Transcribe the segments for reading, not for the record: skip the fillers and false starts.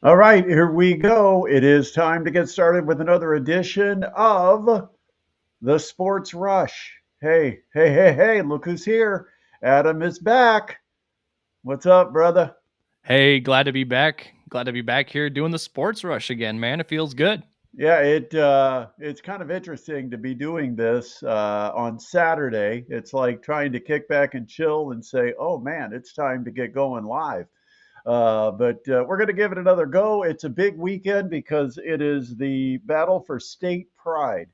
All right, here we go. It is time to get started with another edition of the Sports Rush. Hey, look who's here. Adam is back. What's up, brother? Hey, glad to be back. Glad to be back here doing the sports rush again, man. It feels good. Yeah, it's kind of interesting to be doing this on Saturday. It's like trying to kick back and chill and say, "Oh man, it's time to get going live." But we're going to give it another go. It's a big weekend because it is the battle for state pride.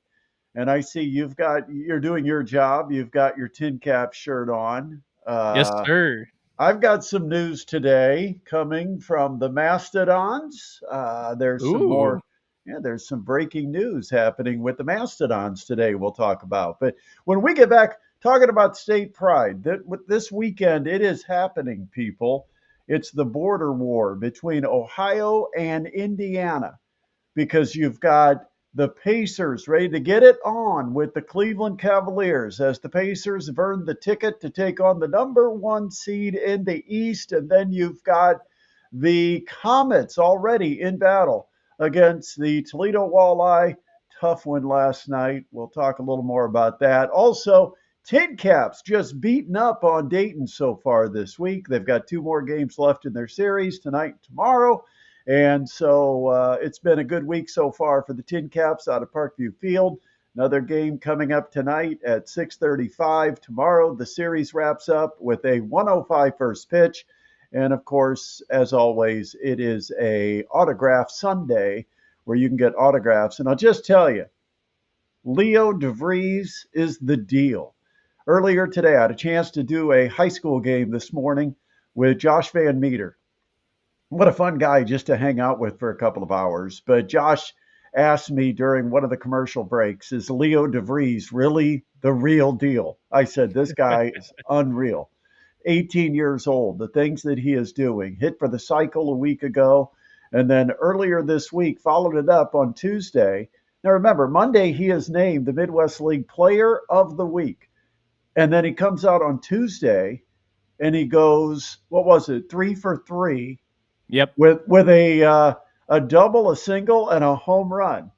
And I see you're doing your job. You've got your TinCaps shirt on. Yes, sir. I've got some news today coming from the Mastodons. There's some Ooh. more. Yeah, there's some breaking news happening with the Mastodons today. We'll talk about. But when we get back talking about state pride, this weekend it is happening, people. It's the border war between Ohio and Indiana because you've got the Pacers ready to get it on with the Cleveland Cavaliers as the Pacers have earned the ticket to take on the number one seed in the East. And then you've got the Komets already in battle against the Toledo Walleye. Tough one last night. We'll talk a little more about that. Also, TinCaps just beaten up on Dayton so far this week. They've got two more games left in their series tonight and tomorrow. And so it's been a good week so far for the Tin Caps out of Parkview Field. Another game coming up tonight at 6:35. Tomorrow, the series wraps up with a 105 first pitch. And of course, as always, it is a autograph Sunday where you can get autographs. And I'll just tell you, Leo DeVries is the deal. Earlier today, I had a chance to do a high school game this morning with Josh Van Meter. What a fun guy just to hang out with for a couple of hours. But Josh asked me during one of the commercial breaks, is Leo DeVries really the real deal? I said, this guy is unreal. 18 years old, the things that he is doing. Hit for the cycle a week ago. And then earlier this week, followed it up on Tuesday. Now remember, Monday he is named the Midwest League Player of the Week. And then he comes out on Tuesday and he goes, what was it, 3 for 3 Yep. with a double, a single, and a home run.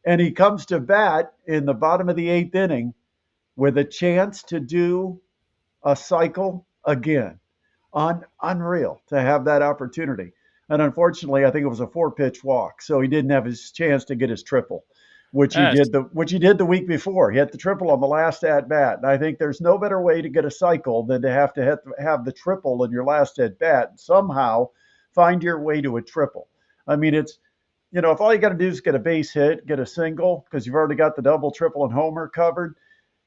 And he comes to bat in the bottom of the eighth inning with a chance to do a cycle again. Unreal to have that opportunity. And unfortunately, I think it was a four-pitch walk, so he didn't have his chance to get his triple, Yes. which he did the week before. He had the triple on the last at bat, and I think there's no better way to get a cycle than to have the triple in your last at bat and somehow find your way to a triple. I mean, if all you got to do is get a base hit, get a single because you've already got the double, triple, and homer covered,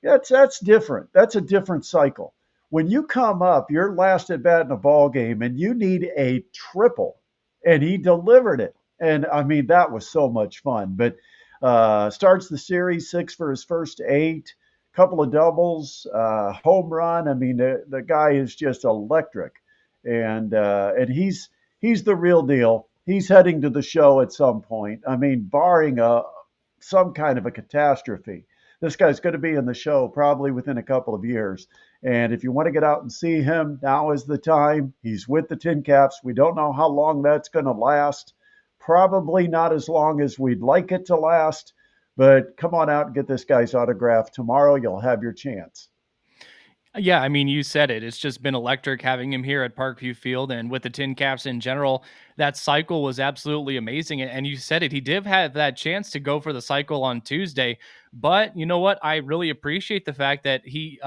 that's different. That's a different cycle. When you come up your last at bat in a ball game and you need a triple, and he delivered it, and I mean that was so much fun. But starts the series six for his first eight, couple of doubles, home run. I mean the guy is just electric, and he's the real deal. He's heading to the show at some point. I mean, barring a some kind of a catastrophe, this guy's going to be in the show probably within a couple of years. And if you want to get out and see him, now is the time. He's with the Tin Caps. We don't know how long that's going to last. Probably not as long as we'd like it to last. But come on out and get this guy's autograph tomorrow. You'll have your chance. Yeah, I mean, you said it. It's just been electric having him here at Parkview Field and with the Tin Caps in general. That cycle was absolutely amazing. And you said it. He did have that chance to go for the cycle on Tuesday. But you know what? I really appreciate the fact that he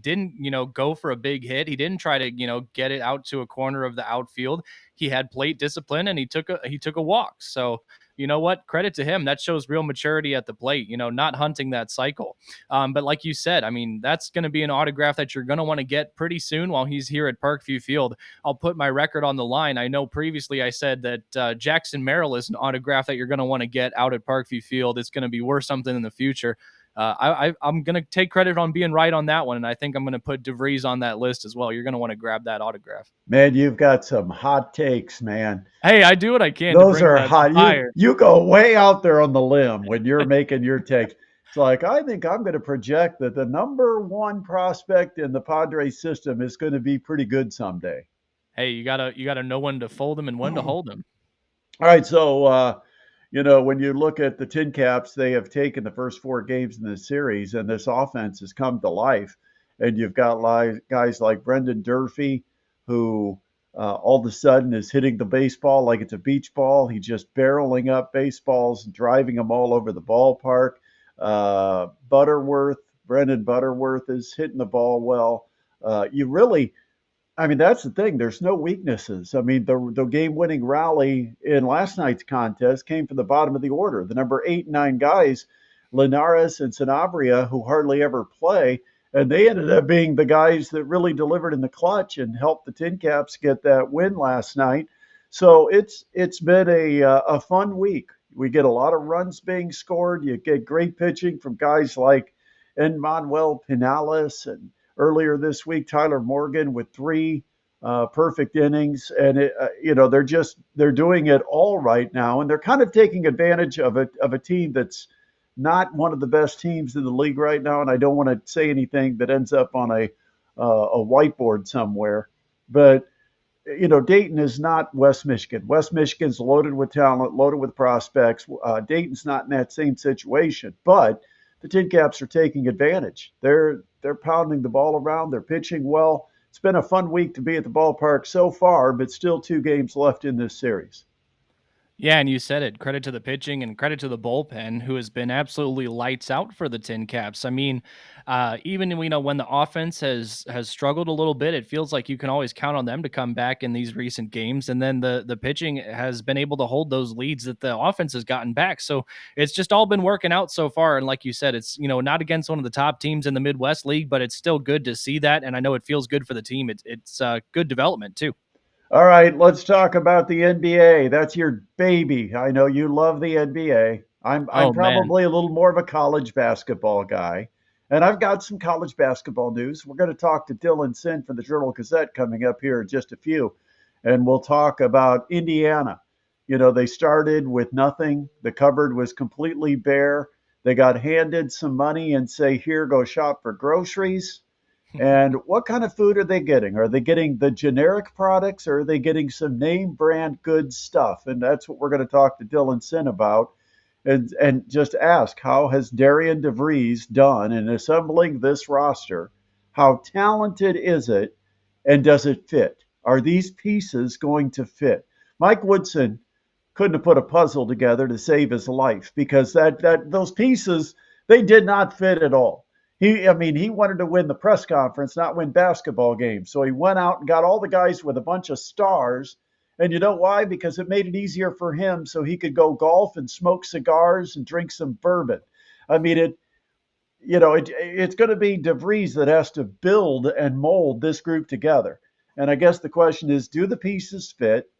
didn't, go for a big hit. He didn't try to, get it out to a corner of the outfield. He had plate discipline and he took a walk. So you know what? Credit to him. That shows real maturity at the plate, not hunting that cycle. But like you said, I mean, that's going to be an autograph that you're going to want to get pretty soon while he's here at Parkview Field. I'll put my record on the line. I know previously I said that Jackson Merrill is an autograph that you're going to want to get out at Parkview Field. It's going to be worth something in the future. I'm going to take credit on being right on that one, and I think I'm going to put DeVries on that list as well. You're going to want to grab that autograph. Man, you've got some hot takes, man. Hey, I do what I can to Those bring are the hot. You fire. you go way out there on the limb when you're making your takes. It's like I think I'm going to project that the number one prospect in the Padres system is going to be pretty good someday. Hey, you gotta know when to fold them and when to hold them. All right, so when you look at the Tin Caps, they have taken the first four games in this series, and this offense has come to life. And you've got guys like Brendan Durfee, who all of a sudden is hitting the baseball like it's a beach ball. He's just barreling up baseballs and driving them all over the ballpark. Butterworth, Brendan Butterworth is hitting the ball well. You really I mean, that's the thing. There's no weaknesses. I mean, the game-winning rally in last night's contest came from the bottom of the order. The number 8 and 9 guys, Linares and Sanabria, who hardly ever play, and they ended up being the guys that really delivered in the clutch and helped the Tin Caps get that win last night. So it's been a fun week. We get a lot of runs being scored. You get great pitching from guys like Manuel Pinales, and earlier this week, Tyler Morgan with three perfect innings, and they're doing it all right now, and they're kind of taking advantage of a team that's not one of the best teams in the league right now. And I don't want to say anything that ends up on a whiteboard somewhere, but Dayton is not West Michigan. West Michigan's loaded with talent, loaded with prospects. Dayton's not in that same situation, but the Tin Caps are taking advantage. They're pounding the ball around. They're pitching well. It's been a fun week to be at the ballpark so far, but still 2 games left in this series. Yeah, and you said it. Credit to the pitching and credit to the bullpen, who has been absolutely lights out for the Tin Caps. I mean, even when the offense has struggled a little bit, it feels like you can always count on them to come back in these recent games. And then the pitching has been able to hold those leads that the offense has gotten back. So it's just all been working out so far. And like you said, it's not against one of the top teams in the Midwest League, but it's still good to see that. And I know it feels good for the team. It's good development too. All right, let's talk about the NBA. That's your baby. I know you love the NBA. I'm Oh man. probably a little more of a college basketball guy, and I've got some college basketball news. We're going to talk to Dylan Sinn from the Journal Gazette coming up here in just a few, and we'll talk about Indiana. They started with nothing. The cupboard was completely bare. They got handed some money and say, "Here, go shop for groceries." And what kind of food are they getting? Are they getting the generic products, or are they getting some name brand good stuff? And that's what we're going to talk to Dylan Sinn about, and just ask, how has Darian DeVries done in assembling this roster? How talented is it, and does it fit? Are these pieces going to fit? Mike Woodson couldn't have put a puzzle together to save his life, because that those pieces, they did not fit at all. I mean, he wanted to win the press conference, not win basketball games. So he went out and got all the guys with a bunch of stars. And you know why? Because it made it easier for him, so he could go golf and smoke cigars and drink some bourbon. I mean, it's going to be DeVries that has to build and mold this group together. And I guess the question is, do the pieces fit?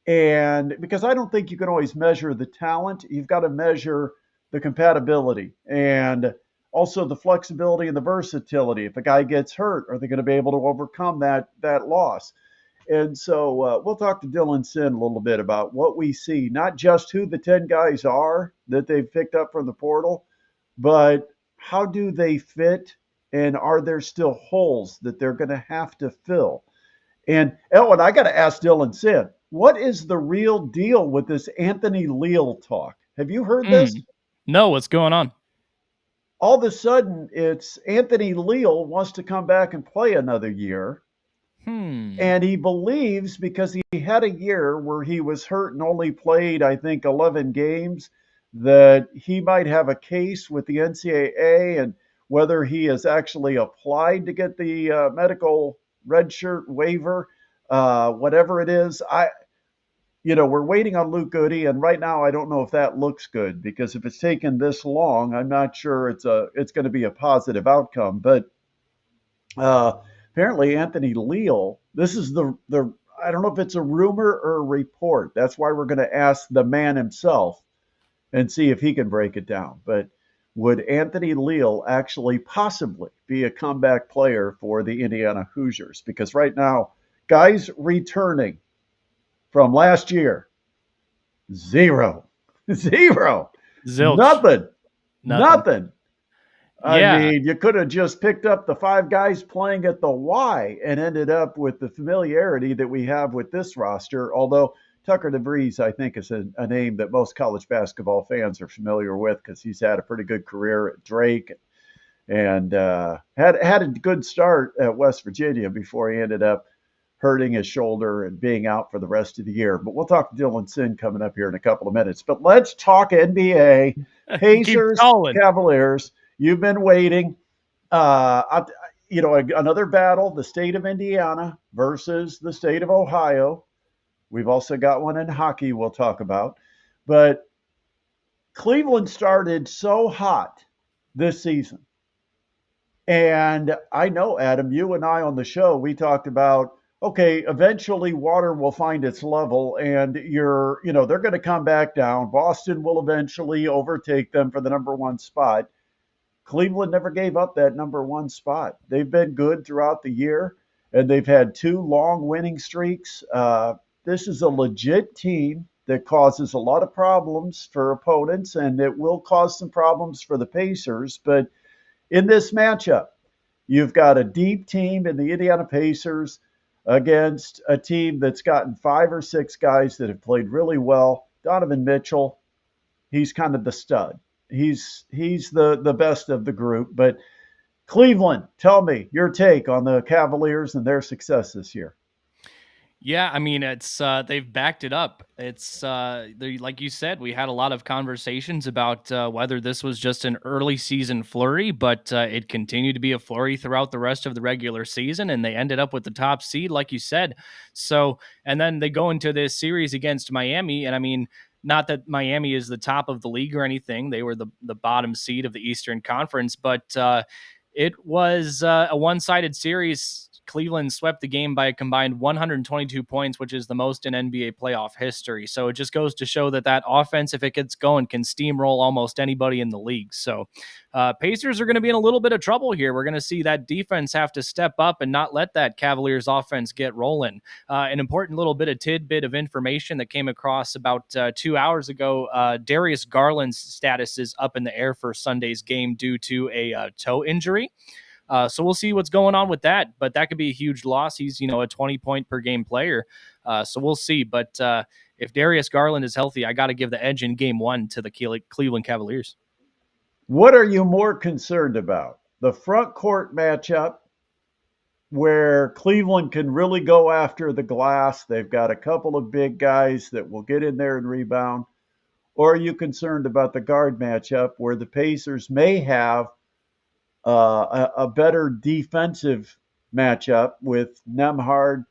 And because I don't think you can always measure the talent, you've got to measure the compatibility and also the flexibility and the versatility. If a guy gets hurt, are they going to be able to overcome that loss? And so we'll talk to Dylan Sinn a little bit about what we see, not just who the 10 guys are that they've picked up from the portal, but how do they fit, and are there still holes that they're going to have to fill? And Ellen, I got to ask Dylan Sinn, what is the real deal with this Anthony Leal talk? Have you heard this? Mm. No, what's going on? All of a sudden, it's Anthony Leal wants to come back and play another year. Hmm. And he believes, because he had a year where he was hurt and only played, I think, 11 games, that he might have a case with the NCAA, and whether he has actually applied to get the medical red shirt waiver, whatever it is. We're waiting on Luke Goody, and right now I don't know if that looks good, because if it's taken this long, I'm not sure it's going to be a positive outcome. But uh, apparently, Anthony Leal, this is the I don't know if it's a rumor or a report. That's why we're going to ask the man himself and see if he can break it down. But would Anthony Leal actually possibly be a comeback player for the Indiana Hoosiers? Because right now, guys returning from last year, zero, zero, Zilch. nothing, Nothing. nothing. I Yeah. mean, you could have just picked up the 5 guys playing at the Y and ended up with the familiarity that we have with this roster. Although Tucker DeVries, I think, is a name that most college basketball fans are familiar with because he's had a pretty good career at Drake and had a good start at West Virginia before he ended up hurting his shoulder and being out for the rest of the year. But we'll talk to Dylan Sinn coming up here in a couple of minutes. But let's talk NBA. Keep Pacers, going. Cavaliers. You've been waiting. Another battle, the state of Indiana versus the state of Ohio. We've also got one in hockey we'll talk about. But Cleveland started so hot this season. And I know, Adam, you and I on the show, we talked about, okay, eventually water will find its level and they're going to come back down. Boston will eventually overtake them for the number one spot. Cleveland never gave up that number one spot. They've been good throughout the year, and they've had two long winning streaks. This is a legit team that causes a lot of problems for opponents, and it will cause some problems for the Pacers. But in this matchup, you've got a deep team in the Indiana Pacers against a team that's gotten 5 or 6 guys that have played really well. Donovan Mitchell, he's kind of the stud. He's the best of the group. But Cleveland, tell me your take on the Cavaliers and their success this year. Yeah, I mean, it's they've backed it up. It's like you said, we had a lot of conversations about whether this was just an early season flurry, but it continued to be a flurry throughout the rest of the regular season, and they ended up with the top seed, like you said. So, and then they go into this series against Miami, and I mean, not that Miami is the top of the league or anything; they were the bottom seed of the Eastern Conference, but it was a one-sided series. Cleveland swept the game by a combined 122 points, which is the most in NBA playoff history. So it just goes to show that offense, if it gets going, can steamroll almost anybody in the league. So Pacers are going to be in a little bit of trouble here. We're going to see that defense have to step up and not let that Cavaliers offense get rolling. An important little bit of tidbit of information that came across about 2 hours ago, Darius Garland's status is up in the air for Sunday's game due to a toe injury. So we'll see what's going on with that, but that could be a huge loss. He's, a 20-point per game player. So we'll see. But if Darius Garland is healthy, I got to give the edge in game one to the Cleveland Cavaliers. What are you more concerned about? The front court matchup where Cleveland can really go after the glass. They've got a couple of big guys that will get in there and rebound. Or are you concerned about the guard matchup where the Pacers may have a better defensive matchup with Nemhard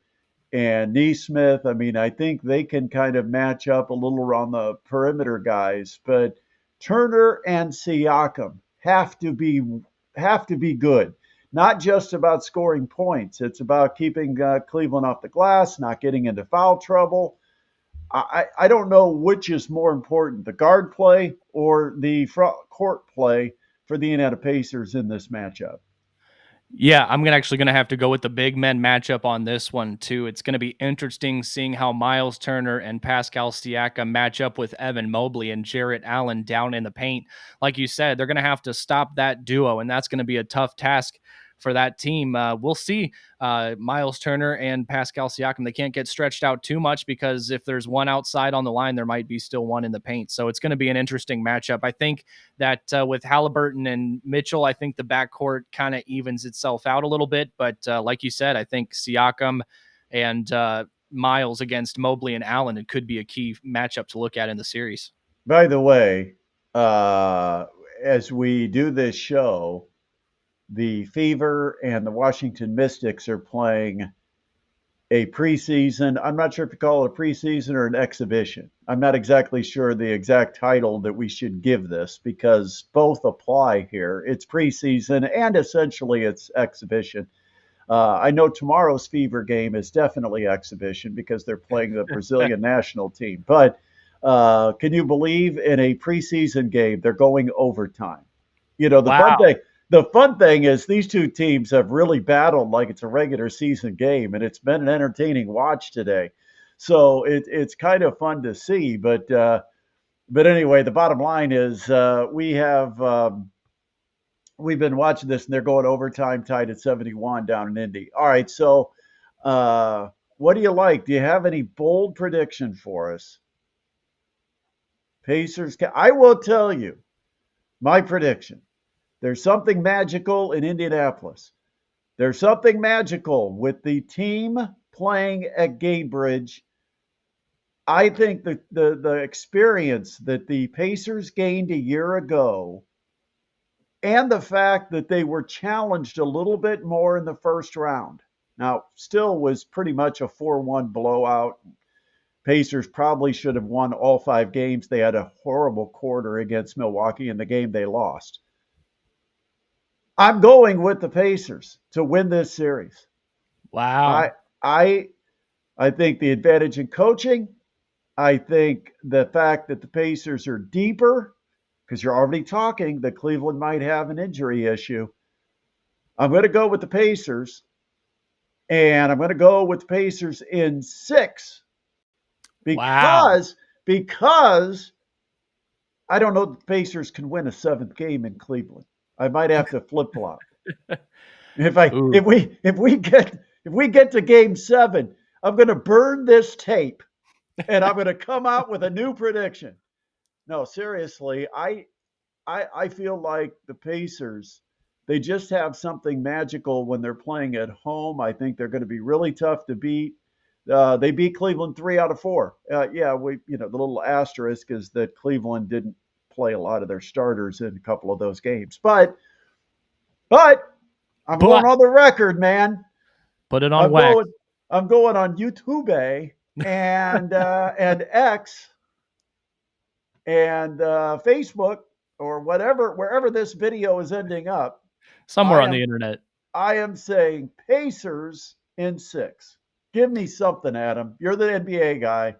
and Neesmith? I mean, I think they can kind of match up a little on the perimeter guys, but Turner and Siakam have to be good. Not just about scoring points. It's about keeping Cleveland off the glass, not getting into foul trouble. I don't know which is more important, the guard play or the front court play for the Indiana Pacers in this matchup. Yeah, I'm actually going to have to go with the big men matchup on this one, too. It's going to be interesting seeing how Miles Turner and Pascal Siakam match up with Evan Mobley and Jarrett Allen down in the paint. Like you said, they're going to have to stop that duo, and that's going to be a tough task for that team. We'll see. Miles Turner and Pascal Siakam, they can't get stretched out too much because if there's one outside on the line, there might be still one in the paint. So it's going to be an interesting matchup. I think that with Halliburton and Mitchell, I think the backcourt kind of evens itself out a little bit. But like you said, I think Siakam and Miles against Mobley and Allen, it could be a key matchup to look at in the series. By the way, uh, as we do this show, the Fever and the Washington Mystics are playing a preseason. I'm not sure if you call it a preseason or an exhibition. I'm not exactly sure the exact title that we should give this because both apply here. It's preseason and essentially it's exhibition. I know tomorrow's Fever game is definitely exhibition because they're playing the Brazilian national team. But can you believe in a preseason game they're going overtime? You know, the fun Wow. thing the fun thing is these two teams have really battled like it's a regular season game, and it's been an entertaining watch today. So it's kind of fun to see. But anyway, the bottom line is we've been watching this, and they're going overtime, tied at 71 down in Indy. All right, so uh, What do you like? Do you have any bold prediction for us? Pacers. I will tell you my prediction. There's something magical in Indianapolis. There's something magical with the team playing at Gainbridge. I think the experience that the Pacers gained a year ago and the fact that they were challenged a little bit more in the first round. Now, still was pretty much a 4-1 blowout. Pacers probably should have won all 5 games. They had a horrible quarter against Milwaukee in the game they lost. I'm going with the Pacers to win this series. I Wow. I I think the advantage in coaching. I think the fact that the Pacers are deeper, because you're already talking that Cleveland might have an injury issue. I'm going to go with the Pacers, and I'm going to go with the Pacers in 6 Wow. because I don't know that the Pacers can win a 7th game in Cleveland. I might have to flip flop. If I Ooh. if we get to game 7, I'm going to burn this tape and I'm going to come out with a new prediction. No, seriously, I feel like the Pacers, they just have something magical when they're playing at home. I think they're going to be really tough to beat. They beat Cleveland 3 out of 4. Yeah, the little asterisk is that Cleveland didn't play a lot of their starters in a couple of those games. But I'm going But on the record, man. put it on I'm wax. going I'm going on YouTube and X and Facebook or whatever, wherever this video is ending up. Somewhere I on the am internet. I am saying Pacers in 6. Give me something, Adam. You're the NBA guy.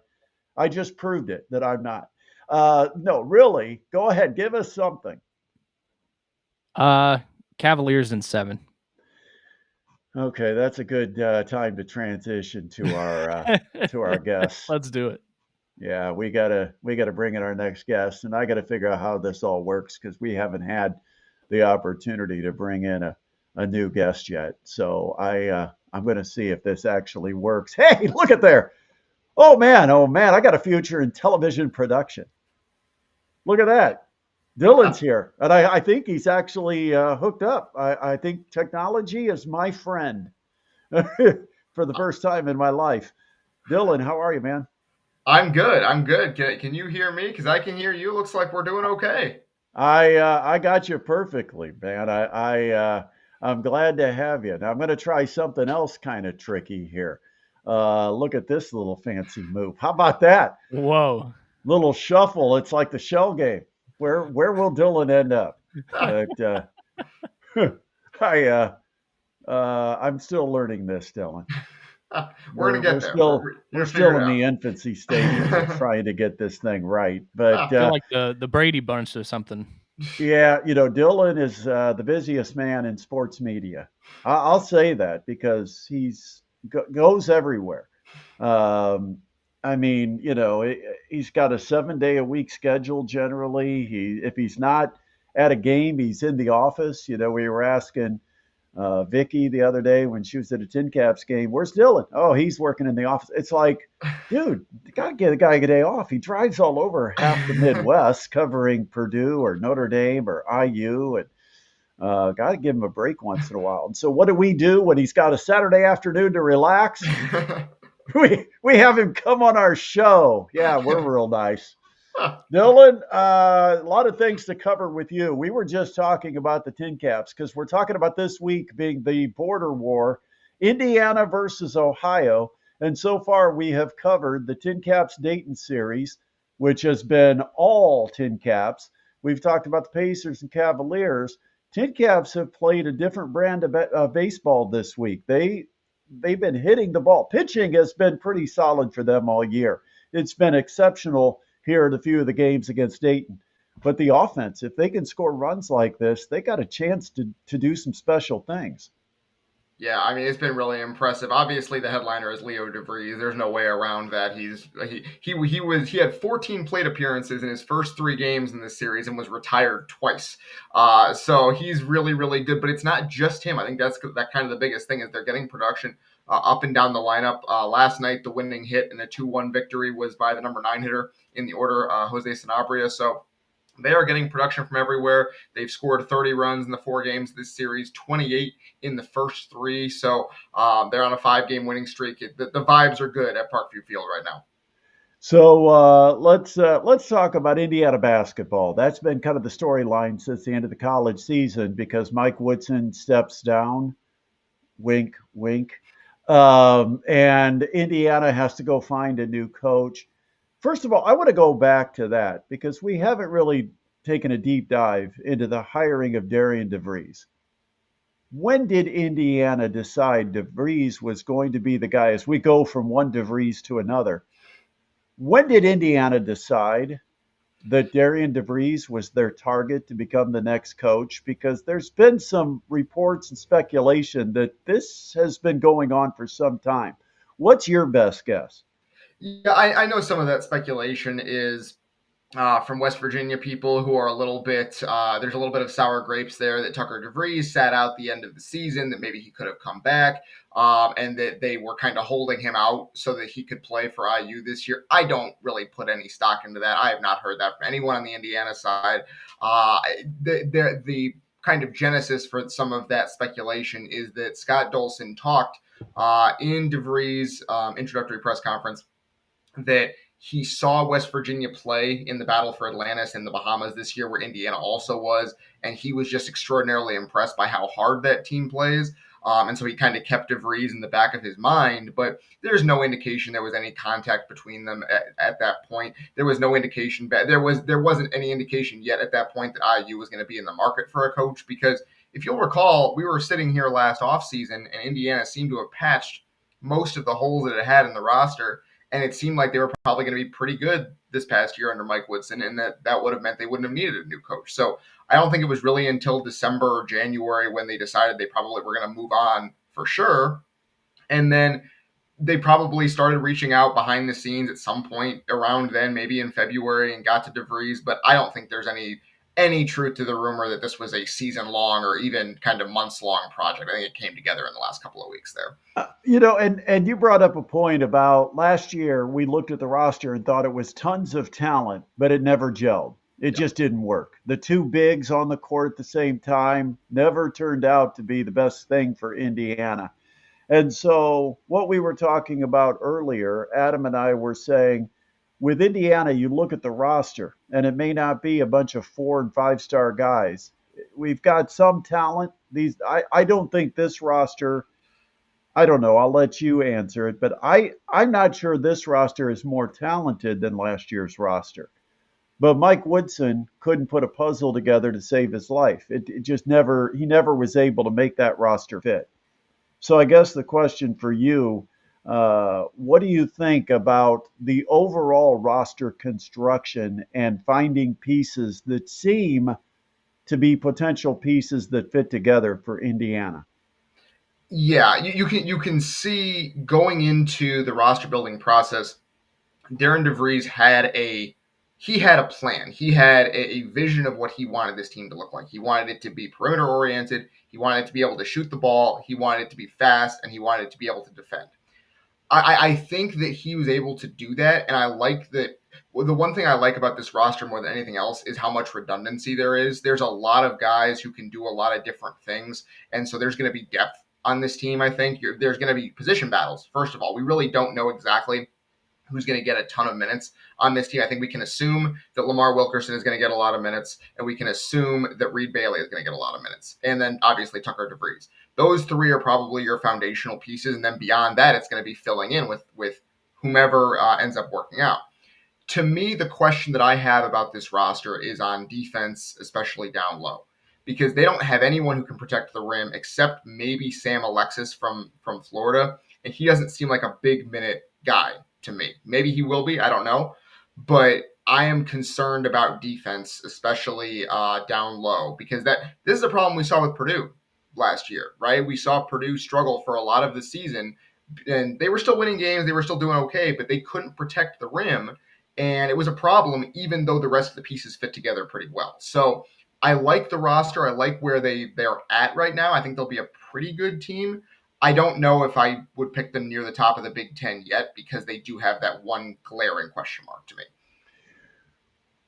I just proved it that I'm not. No, really. Go ahead. Give us something. Uh, Cavaliers in 7. Okay, that's a good time to transition to our guests. Let's do it. Yeah, we gotta bring in our next guest, and I got to figure out how this all works because we haven't had the opportunity to bring in a new guest yet. So I'm going to see if this actually works. Hey, look at there! Oh man, I got a future in television production. Look at that. Dylan's here, and I think he's actually hooked up. I think technology is my friend for the first time in my life. Dylan, how are you, man? I'm good. I'm good. Can you hear me? Because I can hear you. Looks like we're doing okay. I got you perfectly, man. I'm glad to have you. Now I'm going to try something else kind of tricky here. Look at this little fancy move. How about that Whoa. little shuffle? It's like the shell game. Where will Dylan end up? But I I'm still learning this, Dylan. We're gonna get there. We're We're gonna figure still it in the out. infancy stages of trying to get this thing right. But I feel like the Brady Bunch or something. yeah, Dylan is the busiest man in sports media. I'll say that because goes everywhere. Um, I mean, he's got a 7 day a week schedule generally. If he's not at a game, he's in the office. We were asking Vicky the other day when she was at a TinCaps game, "Where's Dylan?" "Oh, he's working in the office." It's like, dude, you gotta give the guy a day off. He drives all over half the Midwest covering Purdue or Notre Dame or IU, and gotta give him a break once in a while. And so, what do we do when he's got a Saturday afternoon to relax? We have him come on our show. Yeah, we're real nice. Dylan, a lot of things to cover with you. We were just talking about the Tin Caps because we're talking about this week being the border war, Indiana versus Ohio. And so far, we have covered the Tin Caps Dayton series, which has been all Tin Caps. We've talked about the Pacers and Cavaliers. Tin Caps have played a different brand of baseball this week. They've been hitting the ball. Pitching has been pretty solid for them all year. It's been exceptional here at a few of the games against Dayton. But the offense, if they can score runs like this, they got a chance to do some special things. Yeah, I mean it's been really impressive. Obviously, the headliner is Leo DeVries. There's no way around that. He had 14 plate appearances in his first 3 games in this series and was retired twice. So he's really really good. But it's not just him. I think that's that kind of the biggest thing is they're getting production up and down the lineup. Last night, the winning hit in a 2-1 victory was by the number 9 hitter in the order, Jose Sanabria. So they are getting production from everywhere. They've scored 30 runs in the 4 games this series, 28 in the first 3. So they're on a 5-game winning streak. The vibes are good at Parkview Field right now. So let's talk about Indiana basketball. That's been kind of the storyline since the end of the college season because Mike Woodson steps down. Wink, wink. And Indiana has to go find a new coach. First of all, I want to go back to that because we haven't really taken a deep dive into the hiring of Darian DeVries. When did Indiana decide DeVries was going to be the guy as we go from one DeVries to another? When did Indiana decide that Darian DeVries was their target to become the next coach? Because there's been some reports and speculation that this has been going on for some time. What's your best guess? Yeah, I know some of that speculation is from West Virginia people who are a little bit, there's a little bit of sour grapes there that Tucker DeVries sat out the end of the season, that maybe he could have come back, and that they were kind of holding him out so that he could play for IU this year. I don't really put any stock into that. I have not heard that from anyone on the Indiana side. The kind of genesis for some of that speculation is that Scott Dolson talked in DeVries' introductory press conference that he saw West Virginia play in the Battle for Atlantis in the Bahamas this year, where Indiana also was, and he was just extraordinarily impressed by how hard that team plays. And so he kind of kept DeVries in the back of his mind, but there's no indication there was any contact between them at that point. There was no indication, there wasn't any indication yet at that point that IU was going to be in the market for a coach, because if you'll recall, we were sitting here last offseason and Indiana seemed to have patched most of the holes that it had in the roster, and it seemed like they were probably going to be pretty good this past year under Mike Woodson, and that would have meant they wouldn't have needed a new coach. So I don't think it was really until December or January when they decided they probably were going to move on for sure. And then they probably started reaching out behind the scenes at some point around then, maybe in February, and got to DeVries. But I don't think there's any truth to the rumor that this was a season long or even kind of months long project. I think it came together in the last couple of weeks there. And you brought up a point about last year. We looked at the roster and thought it was tons of talent, but it never gelled. It just didn't work. The two bigs on the court at the same time never turned out to be the best thing for Indiana. And so, what we were talking about earlier, Adam and I were saying, with Indiana, you look at the roster, and it may not be a bunch of 4 and 5-star guys. We've got some talent. I don't think this roster. I don't know. I'll let you answer it, but I'm not sure this roster is more talented than last year's roster. But Mike Woodson couldn't put a puzzle together to save his life. It just never, he never was able to make that roster fit. So I guess the question for you, what do you think about the overall roster construction and finding pieces that seem to be potential pieces that fit together for Indiana? Yeah, you can see going into the roster building process, Darren DeVries had a plan. He had a vision of what he wanted this team to look like. He wanted it to be perimeter oriented. He wanted it to be able to shoot the ball. He wanted it to be fast, and he wanted it to be able to defend. I think that he was able to do that, and I like that. Well, the one thing I like about this roster more than anything else is how much redundancy there is. There's a lot of guys who can do a lot of different things, and so there's going to be depth on this team. I think there's going to be position battles. First of all, we really don't know exactly who's going to get a ton of minutes on this team. I think we can assume that Lamar Wilkerson is going to get a lot of minutes, and we can assume that Reed Bailey is going to get a lot of minutes, and then obviously Tucker DeVries. Those three are probably your foundational pieces, and then beyond that, it's going to be filling in with whomever ends up working out. To me, the question that I have about this roster is on defense, especially down low, because they don't have anyone who can protect the rim except maybe Sam Alexis from Florida, and he doesn't seem like a big minute guy to me. Maybe he will be, I don't know, but I am concerned about defense, especially down low, because this is a problem we saw with Purdue last year, right? We saw Purdue struggle for a lot of the season, and they were still winning games, they were still doing okay, but they couldn't protect the rim, and it was a problem even though the rest of the pieces fit together pretty well. So I like the roster. I like where they're at right now. I think they'll be a pretty good team. I don't know if I would pick them near the top of the Big Ten yet because they do have that one glaring question mark to me.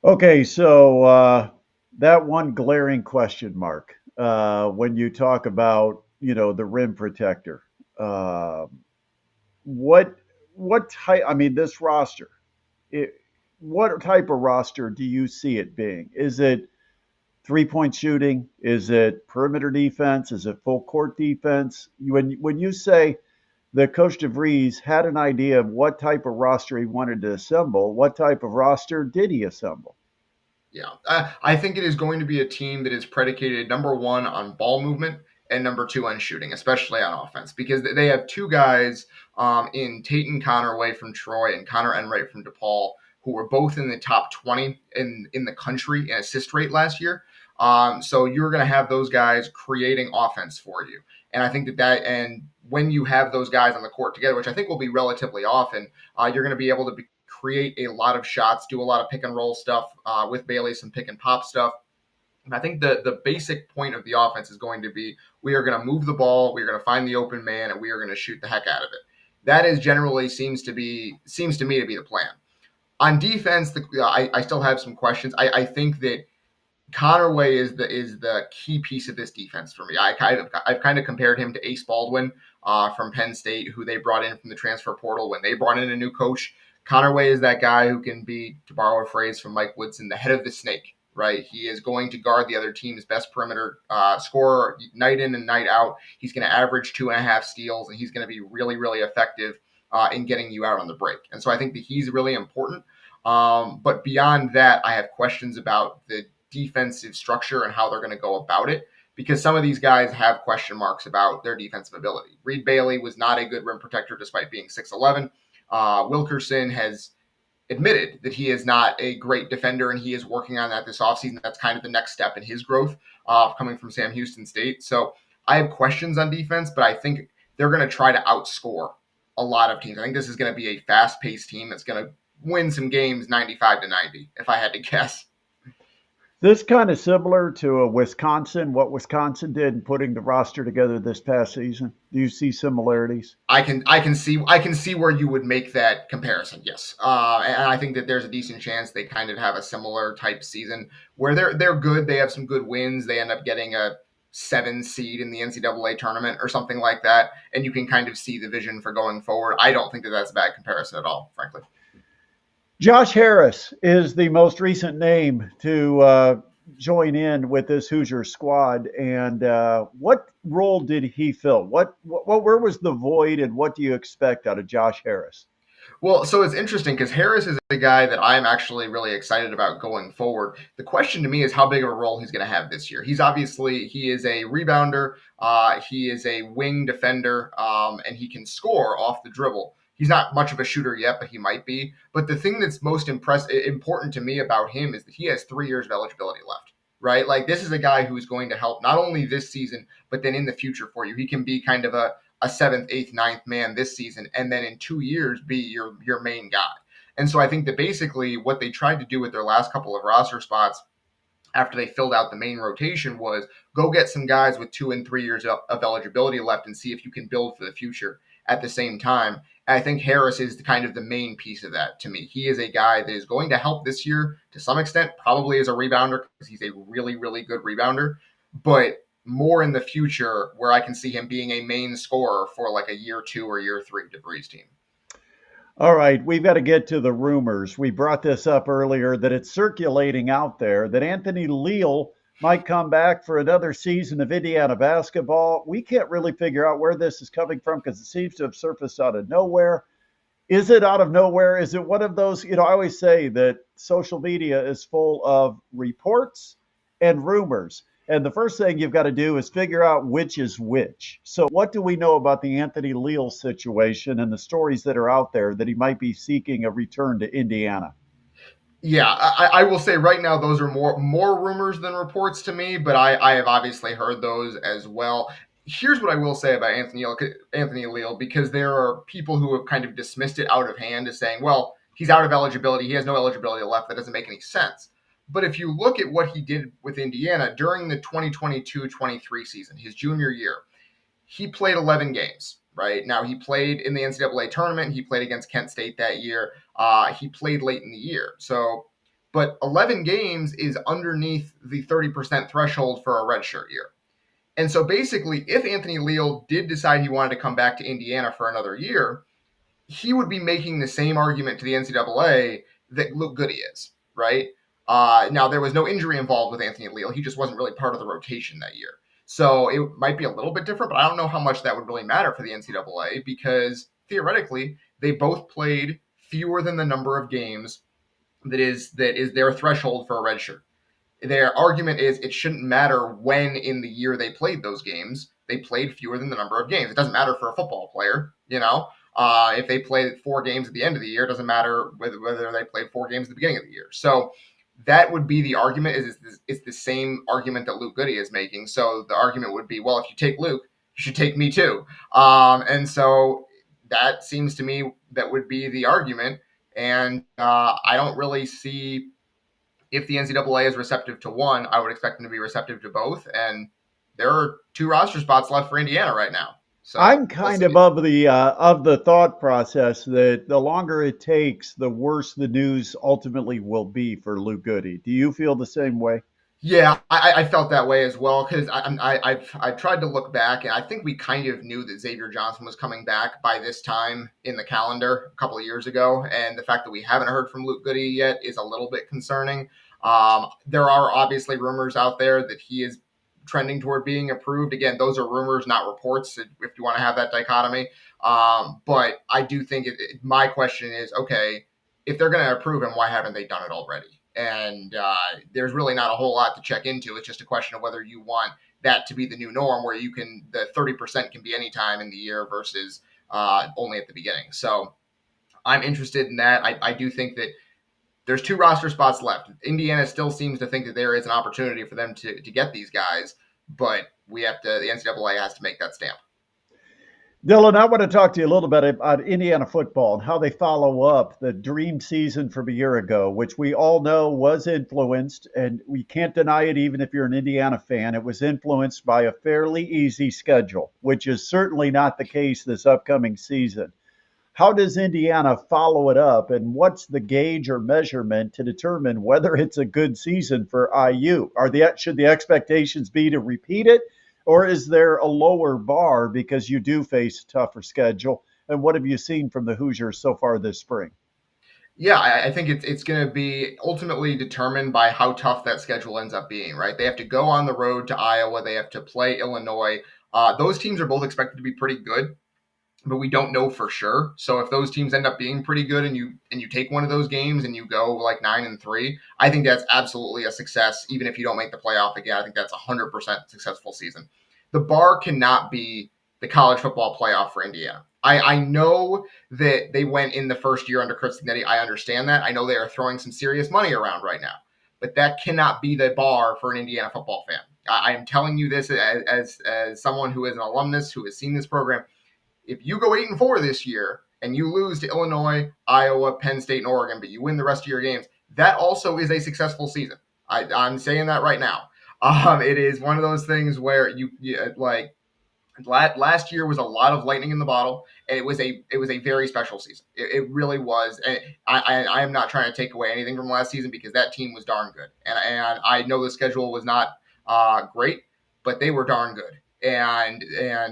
Okay, so that one glaring question mark when you talk about the rim protector, uh, what what type? I mean, this roster. It, what type of roster do you see it being? Is it 3-point shooting? Is it perimeter defense? Is it full court defense? When you say that Coach DeVries had an idea of what type of roster he wanted to assemble, what type of roster did he assemble? Yeah, I think it is going to be a team that is predicated number one on ball movement and number two on shooting, especially on offense, because they have two guys in Tatum Connerway from Troy and Connor Enright from DePaul, who were both in the top 20 in the country in assist rate last year. So you're going to have those guys creating offense for you. And I think and when you have those guys on the court together, which I think will be relatively often, you're going to be able to create a lot of shots, do a lot of pick and roll stuff with Bailey, some pick and pop stuff. And I think the basic point of the offense is going to be we are going to move the ball, we are going to find the open man, and we are going to shoot the heck out of it. That is generally seems to me to be the plan. On defense, I still have some questions. I think that Connerway is the key piece of this defense for me. I've kind of compared him to Ace Baldwin from Penn State, who they brought in from the transfer portal when they brought in a new coach. Connerway is that guy who can be, to borrow a phrase from Mike Woodson, the head of the snake. Right, he is going to guard the other team's best perimeter scorer night in and night out. He's going to average 2.5 steals, and he's going to be really, really effective in getting you out on the break. And so I think that he's really important. But beyond that, I have questions about the defensive structure and how they're going to go about it because some of these guys have question marks about their defensive ability. Reed Bailey was not a good rim protector despite being 6'11". Wilkerson has admitted that he is not a great defender and he is working on that this offseason. That's kind of the next step in his growth coming from Sam Houston State. So I have questions on defense, but I think they're going to try to outscore a lot of teams. I think this is going to be a fast-paced team that's going to win some games 95-90, if I had to guess. This kind of similar to a Wisconsin, what Wisconsin did in putting the roster together this past season. Do you see similarities? I can see where you would make that comparison. Yes, and I think that there's a decent chance they kind of have a similar type season where they're good. They have some good wins. They end up getting a 7 seed in the NCAA tournament or something like that, and you can kind of see the vision for going forward. I don't think that that's a bad comparison at all, frankly. Josh Harris is the most recent name to join in with this Hoosier squad. And what role did he fill? Where was the void, and what do you expect out of Josh Harris? Well, so it's interesting because Harris is a guy that I'm actually really excited about going forward. The question to me is how big of a role he's going to have this year. He is a rebounder, he is a wing defender, and he can score off the dribble. He's not much of a shooter yet, but he might be. But the thing that's most important to me about him is that he has 3 years of eligibility left. Right, like this is a guy who is going to help not only this season, but then in the future for you. He can be kind of a seventh, eighth, ninth man this season, and then in 2 years be your main guy. And so I think that basically what they tried to do with their last couple of roster spots after they filled out the main rotation was go get some guys with 2 and 3 years of eligibility left and see if you can build for the future at the same time. And I think Harris is kind of the main piece of that to me. He is a guy that is going to help this year to some extent, probably as a rebounder because he's a really, really good rebounder. But more in the future where I can see him being a main scorer for like a year 2 or year 3 DeVries team. All right, we've got to get to the rumors. We brought this up earlier that it's circulating out there that Anthony Leal might come back for another season of Indiana basketball. We can't really figure out where this is coming from because it seems to have surfaced out of nowhere. Is it out of nowhere? Is it one of those, I always say that social media is full of reports and rumors. And the first thing you've got to do is figure out which is which. So what do we know about the Anthony Leal situation and the stories that are out there that he might be seeking a return to Indiana? Yeah, I will say right now those are more rumors than reports to me, but I have obviously heard those as well. Here's what I will say about Anthony Leal, because there are people who have kind of dismissed it out of hand as saying, well, he's out of eligibility. He has no eligibility left. That doesn't make any sense. But if you look at what he did with Indiana during the 2022-23 season, his junior year, he played 11 games. Right now, he played in the NCAA tournament. He played against Kent State that year. He played late in the year. So, but 11 games is underneath the 30% threshold for a redshirt year. And so basically, if Anthony Leal did decide he wanted to come back to Indiana for another year, he would be making the same argument to the NCAA that Luke Goody is, right? Now, there was no injury involved with Anthony Leal. He just wasn't really part of the rotation that year. So it might be a little bit different, but I don't know how much that would really matter for the NCAA because theoretically, they both played fewer than the number of games that is their threshold for a redshirt. Their argument is it shouldn't matter when in the year they played those games. They played fewer than the number of games. It doesn't matter for a football player, you know. If they played 4 games at the end of the year, it doesn't matter whether they played 4 games at the beginning of the year. So that would be the argument. It's the same argument that Luke Goody is making. So the argument would be, well, if you take Luke, you should take me too. And so that seems to me that would be the argument. And I don't really see if the NCAA is receptive to one, I would expect them to be receptive to both. And there are 2 roster spots left for Indiana right now. So I'm kind of of the thought process that the longer it takes, the worse the news ultimately will be for Luke Goody. Do you feel the same way? Yeah, I felt that way as well because I've tried to look back and I think we kind of knew that Xavier Johnson was coming back by this time in the calendar a couple of years ago, and the fact that we haven't heard from Luke Goody yet is a little bit concerning. There are obviously rumors out there that he is trending toward being approved. Again, those are rumors, not reports. If you want to have that dichotomy, but I do think my question is, okay, if they're going to approve him, why haven't they done it already? And there's really not a whole lot to check into. It's just a question of whether you want that to be the new norm, where the 30% can be any time in the year versus only at the beginning. So I'm interested in that. I do think that there's 2 roster spots left. Indiana still seems to think that there is an opportunity for them to get these guys, but the NCAA has to make that stamp. Dylan, I want to talk to you a little bit about Indiana football and how they follow up the dream season from a year ago, which we all know was influenced, and we can't deny it even if you're an Indiana fan. It was influenced by a fairly easy schedule, which is certainly not the case this upcoming season. How does Indiana follow it up, and what's the gauge or measurement to determine whether it's a good season for IU? Should the expectations be to repeat it, or is there a lower bar because you do face a tougher schedule? And what have you seen from the Hoosiers so far this spring? Yeah, I think it's going to be ultimately determined by how tough that schedule ends up being, right? They have to go on the road to Iowa. They have to play Illinois. Those teams are both expected to be pretty good, but we don't know for sure. So if those teams end up being pretty good and you take one of those games and you go like 9-3, I think that's absolutely a success. Even if you don't make the playoff again, I think that's 100% successful season. The bar cannot be the college football playoff for Indiana. I know that they went in the first year under Chris Signetti. I understand that. I know they are throwing some serious money around right now, but that cannot be the bar for an Indiana football fan. I am telling you this as someone who is an alumnus who has seen this program. If you go 8-4 this year and you lose to Illinois, Iowa, Penn State, and Oregon, but you win the rest of your games, that also is a successful season. I'm saying that right now. It is one of those things where you like last year was a lot of lightning in the bottle, and it was a very special season. It really was. And I am not trying to take away anything from last season because that team was darn good, and I know the schedule was not great, but they were darn good, and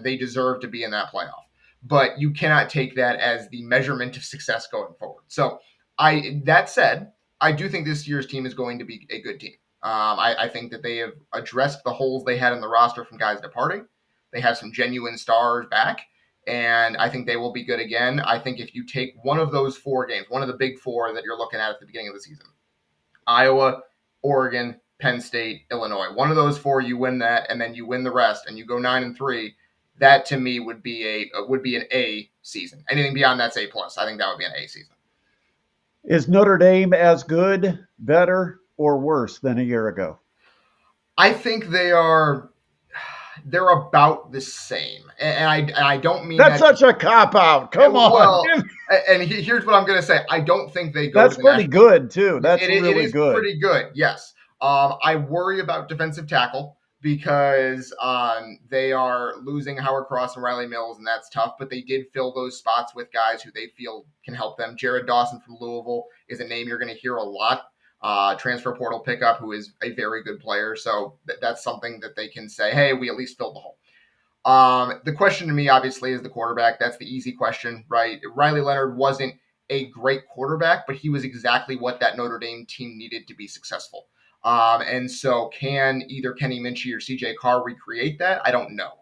they deserve to be in that playoff. But you cannot take that as the measurement of success going forward. So that said, I do think this year's team is going to be a good team. I think that they have addressed the holes they had in the roster from guys departing. They have some genuine stars back, and I think they will be good again. I think if you take one of those 4 games, one of the big 4 that you're looking at the beginning of the season, Iowa, Oregon, Penn State, Illinois, one of those 4, you win that, and then you win the rest, and you go 9-3. That to me would be an A season. Anything beyond that's A plus. I think that would be an A season. Is Notre Dame as good, better, or worse than a year ago? I think they're about the same, and I don't mean that's such a cop out. Come on. Well, and here's what I'm going to say. I don't think they go. That's pretty good too. That's really good. Pretty good. Yes. I worry about defensive tackle, because they are losing Howard Cross and Riley Mills, and that's tough. But they did fill those spots with guys who they feel can help them. Jared Dawson from Louisville is a name you're going to hear a lot. Transfer portal pickup, who is a very good player. So that's something that they can say, hey, we at least filled the hole. The question to me, obviously, is the quarterback. That's the easy question, right? Riley Leonard wasn't a great quarterback, but he was exactly what that Notre Dame team needed to be successful. And so can either Kenny Minchie or CJ Carr recreate that? I don't know.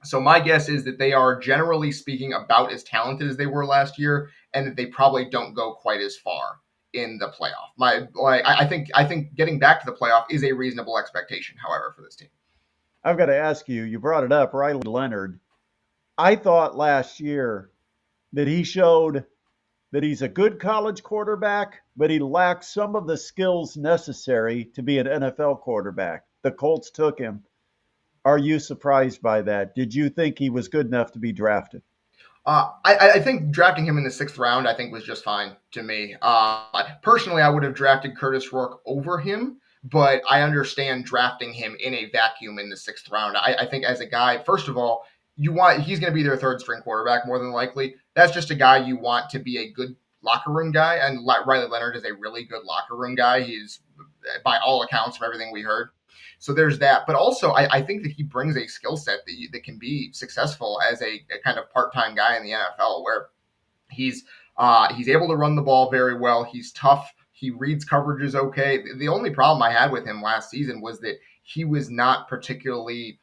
So my guess is that they are, generally speaking, about as talented as they were last year, and that they probably don't go quite as far in the playoff. I think getting back to the playoff is a reasonable expectation, however, for this team. I've got to ask you, you brought it up, Riley Leonard. I thought last year that he showed that he's a good college quarterback, but he lacks some of the skills necessary to be an NFL quarterback. The Colts took him. Are you surprised by that? Did you think he was good enough to be drafted? I think drafting him in the 6th round, I think, was just fine to me. Personally, I would have drafted Curtis Rourke over him, but I understand drafting him in a vacuum in the 6th round. I think as a guy, first of all, he's going to be their 3rd string quarterback more than likely. That's just a guy you want to be a good locker room guy, and Riley Leonard is a really good locker room guy. He's, by all accounts, from everything we heard. So there's that. But also, I think that he brings a skill set that can be successful as a kind of part-time guy in the NFL, where he's able to run the ball very well. He's tough. He reads coverages okay. The only problem I had with him last season was that he was not particularly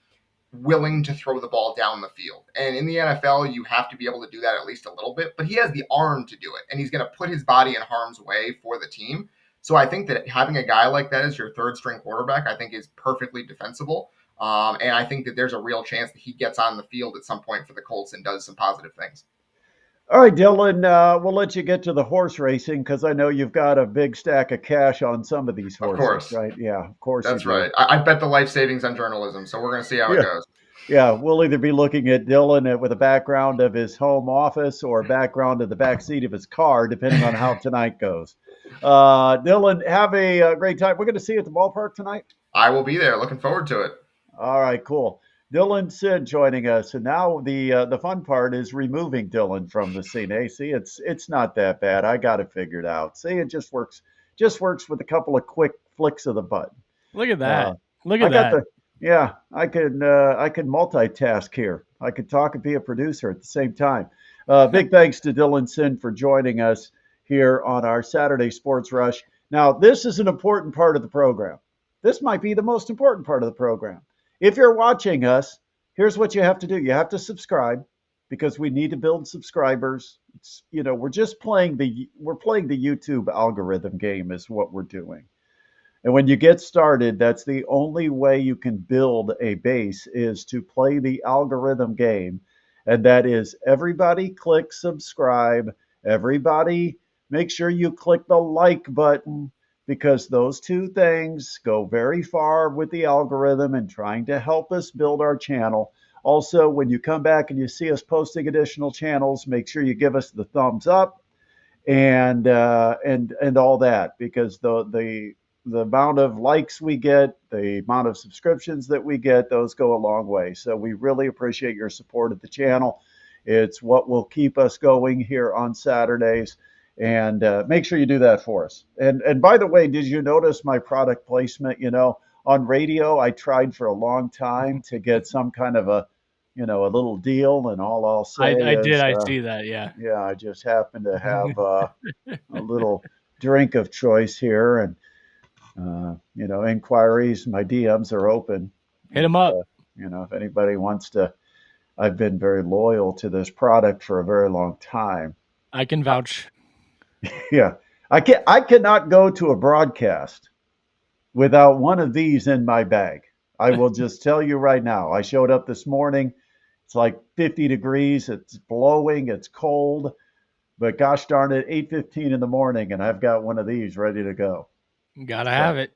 willing to throw the ball down the field. And in the NFL, you have to be able to do that at least a little bit, but he has the arm to do it, and he's going to put his body in harm's way for the team. So I think that having a guy like that as your 3rd string quarterback, I think is perfectly defensible. And I think that there's a real chance that he gets on the field at some point for the Colts and does some positive things. All right, Dylan, we'll let you get to the horse racing because I know you've got a big stack of cash on some of these horses, of course. Right? Yeah, of course. That's right. I bet the life savings on journalism, so we're going to see how it goes. Yeah, we'll either be looking at Dylan with a background of his home office or a background of the back seat of his car, depending on how tonight goes. Dylan, have a great time. We're going to see you at the ballpark tonight. I will be there. Looking forward to it. All right, cool. Dylan Sinn joining us, and now the fun part is removing Dylan from the scene. Hey, see, it's not that bad. I got it figured out. See, it just works with a couple of quick flicks of the button. Look at that. Look at that. I could multitask here. I could talk and be a producer at the same time. Big thanks to Dylan Sinn for joining us here on our Saturday Sports Rush. Now, this is an important part of the program. This might be the most important part of the program. If you're watching us, here's what you have to do. You have to subscribe because we need to build subscribers. We're playing the YouTube algorithm game is what we're doing. And when you get started, that's the only way you can build a base is to play the algorithm game. And that is everybody click subscribe. Everybody make sure you click the like button because those two things go very far with the algorithm and trying to help us build our channel. Also, when you come back and you see us posting additional channels, make sure you give us the thumbs up and all that because the amount of likes we get, the amount of subscriptions that we get, those go a long way. So we really appreciate your support of the channel. It's what will keep us going here on Saturdays. And make sure you do that for us. And by the way, did you notice my product placement? On radio, I tried for a long time to get some kind of a little deal. And all I'll say I is, did. I see that. Yeah. Yeah, I just happen to have a little drink of choice here. And inquiries, my DMs are open. Hit them up. If anybody wants to, I've been very loyal to this product for a very long time. I can vouch. Yeah. I cannot go to a broadcast without one of these in my bag. I will just tell you right now. I showed up this morning. It's like 50 degrees. It's blowing. It's cold. But gosh darn it, 8:15 in the morning, and I've got one of these ready to go. Gotta have it.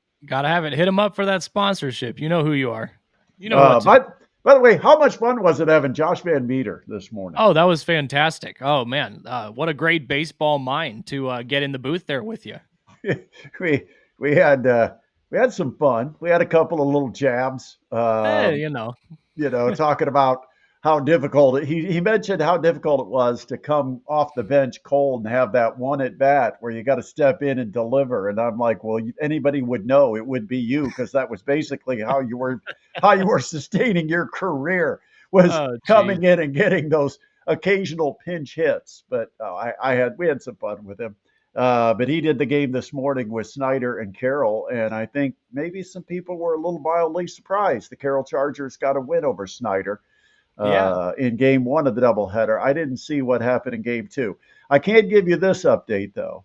Hit them up for that sponsorship. You know who you are. You know By the way, how much fun was it having Josh Van Meter this morning? Oh, that was fantastic. Oh, man. What a great baseball mind to get in the booth there with you. we had We had some fun. We had a couple of little jabs. Hey, you know. Talking about how difficult he mentioned how difficult it was to come off the bench cold and have that one at bat where you got to step in and deliver. And I'm like, well, anybody would know it would be you because that was basically how you were sustaining your career was Oh, geez. coming in and getting those occasional pinch hits. But we had some fun with him. But he did the game this morning with Snyder and Carroll, and I think maybe some people were a little mildly surprised. The Carroll Chargers got a win over Snyder Yeah. in game one of the doubleheader. I didn't see what happened in game two. I can't give you this update, though.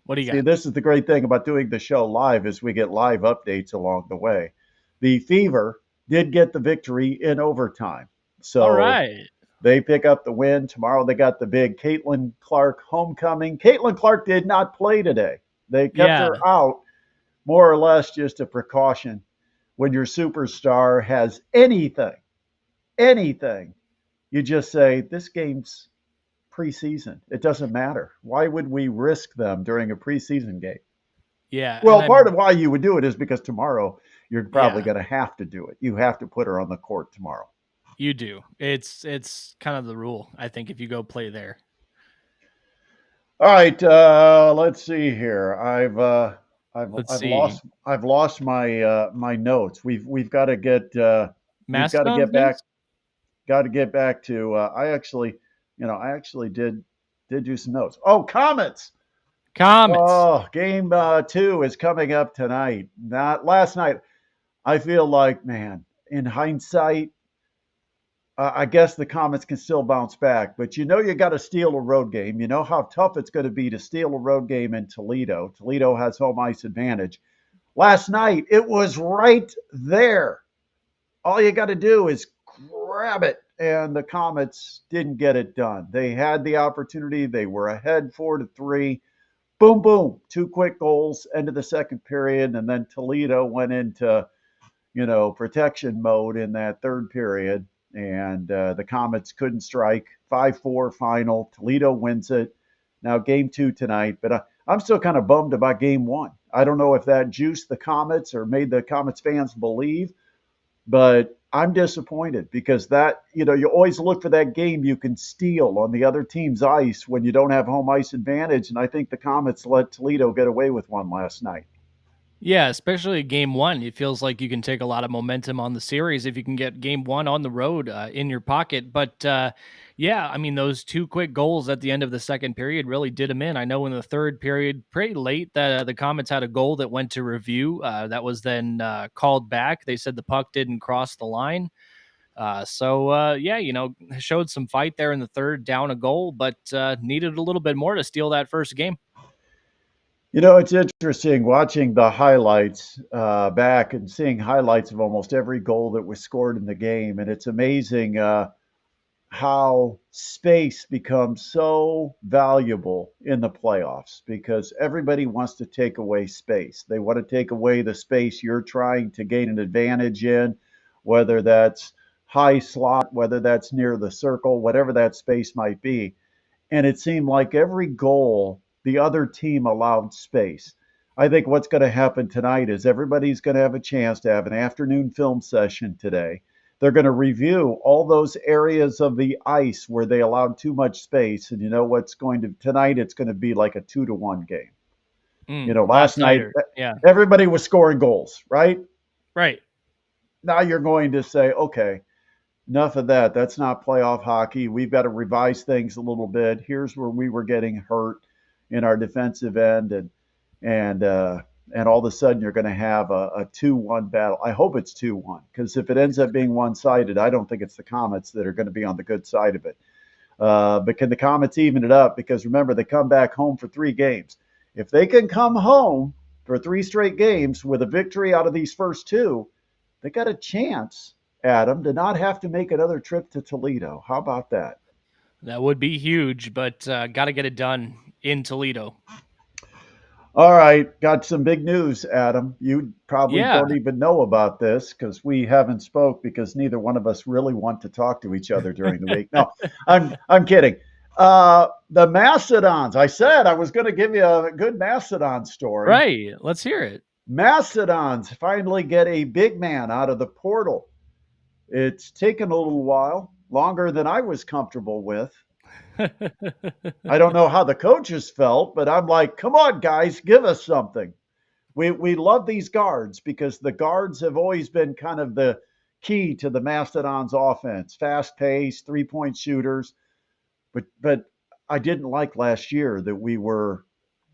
What do you See, got? this is the great thing about doing the show live is we get live updates along the way. The Fever did get the victory in overtime. All So right. they pick up the win. Tomorrow they got the big Caitlin Clark homecoming. Caitlin Clark did not play today. They kept Yeah. her out more or less just a precaution. When your superstar has anything, you just say, this game's preseason. It doesn't matter. Why would we risk them during a preseason game? Yeah. And Well, part of why you would do it is because tomorrow you're probably yeah, going to have to do it. You have to put her on the court tomorrow. you do. It's kind of the rule, I think, if you go play there. All right, let's see here. Let's I've see. lost my notes. We've got to Mastodon's get back news? to I actually did do some notes. Oh, Komets. Comets. Oh, game two is coming up tonight. Not last night. I feel like, man, in hindsight, I guess the Comets can still bounce back, but you got to steal a road game. You know how tough it's going to be to steal a road game in Toledo. Toledo has home ice advantage. Last night, it was right there. All you got to do is grab it, and the Comets didn't get it done. They had the opportunity. They were ahead 4-3. Boom, boom, two quick goals, end of the second period, and then Toledo went into protection mode in that third period, and the Comets couldn't strike. 5-4 final. Toledo wins it. Now game two tonight, but I'm still kind of bummed about game one. I don't know if that juiced the Comets or made the Comets fans believe, but I'm disappointed because you always look for that game you can steal on the other team's ice when you don't have home ice advantage, and I think the Comets let Toledo get away with one last night. Yeah, especially game one. It feels like you can take a lot of momentum on the series if you can get game one on the road in your pocket. But yeah, I mean, those two quick goals at the end of the second period really did them in. I know in the third period, pretty late, the Comets had a goal that went to review that was then called back. They said the puck didn't cross the line. Yeah, showed some fight there in the third, down a goal, but needed a little bit more to steal that first game. It's interesting watching the highlights back and seeing highlights of almost every goal that was scored in the game. And it's amazing how space becomes so valuable in the playoffs because everybody wants to take away space. They want to take away the space you're trying to gain an advantage in, whether that's high slot, whether that's near the circle, whatever that space might be. And it seemed like every goal, the other team allowed space. I think what's going to happen tonight is everybody's going to have a chance to have an afternoon film session today. They're going to review all those areas of the ice where they allowed too much space. And you know what's going to tonight? It's going to be like a 2-1 game. A lot Last night, tighter. Yeah. everybody was scoring goals, right? Right. Now you're going to say, okay, enough of that. That's not playoff hockey. We've got to revise things a little bit. Here's where we were getting hurt in our defensive end, and all of a sudden you're going to have a 2-1 battle. I hope it's 2-1 because if it ends up being one-sided, I don't think it's the Comets that are going to be on the good side of it. But can the Comets even it up? Because remember, they come back home for 3 games. If they can come home for 3 straight games with a victory out of these first 2, they got a chance, Adam, to not have to make another trip to Toledo. How about that? That would be huge, but got to get it done in Toledo. All right, got some big news, Adam. You probably Yeah, don't even know about this because we haven't spoke because neither one of us really want to talk to each other during the week. No, I'm kidding. The Mastodons. I said I was going to give you a good Mastodon story. right. Let's hear it. Mastodons finally get a big man out of the portal. It's taken a little while, longer than I was comfortable with. I don't know how the coaches felt, but I'm like, come on, guys, give us something. We love these guards because the guards have always been kind of the key to the Mastodons offense. Fast pace, 3-point shooters. But I didn't like last year that we were